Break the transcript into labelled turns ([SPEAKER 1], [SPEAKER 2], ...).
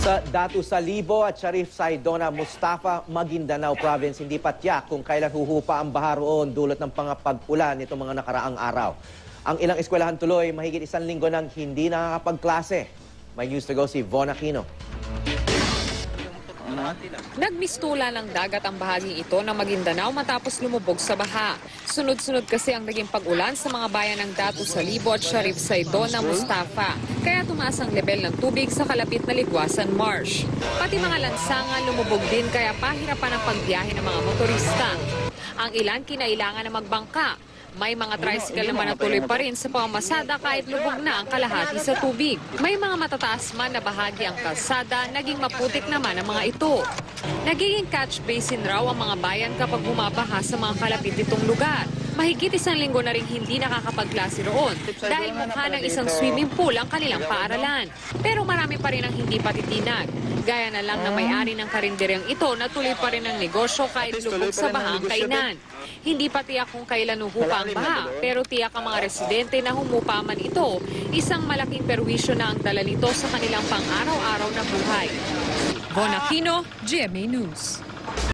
[SPEAKER 1] Sa Datu Salibo at Sharif Saidona Mustafa, Maguindanao Province, hindi pa tiyak kung kailan huhupa ang baha roon dulot ng pag-ulan nitong mga nakaraang araw. Ang ilang eskwelahan tuloy mahigit 1 linggo nang hindi nakakapagklase. May news to go si Von Aquino.
[SPEAKER 2] Nagmistula ng dagat ang bahaging ito ng Maguindanao matapos lumubog sa baha. Sunod-sunod kasi ang naging pag-ulan sa mga bayan ng Datu Salibo at Sharif Saidona Mustafa. Kaya tumaas ang level ng tubig sa kalapit na Ligwasan Marsh. Pati mga lansangan lumubog din kaya pahirapan ang pagbiyahe ng mga motorista. Ang ilan kinailangan na magbangka. May mga tricycle naman na tuloy pa rin sa pamamasada kahit lubog na ang kalahati sa tubig. May mga matataas man na bahagi ang kalsada, naging maputik naman ang mga ito. Nagiging catch basin raw ang mga bayan kapag bumabaha sa mga kalapit nitong lugar. Mahigit 1 linggo na rin hindi nakakapagklase roon dahil mukha ng isang swimming pool ang kanilang paaralan. Pero marami pa rin ang hindi patitinag. Gaya na lang ng may-ari ng karinderyang ito na tuloy pa rin ang negosyo kahit lubog sa baha ang kainan. Hindi pa tiyak kung kailan huhupa ang baha, pero tiyak ang mga residente na humupa man ito, isang malaking perwisyo na ang dala nito sa kanilang pang-araw-araw na buhay. Von Aquino, GMA News.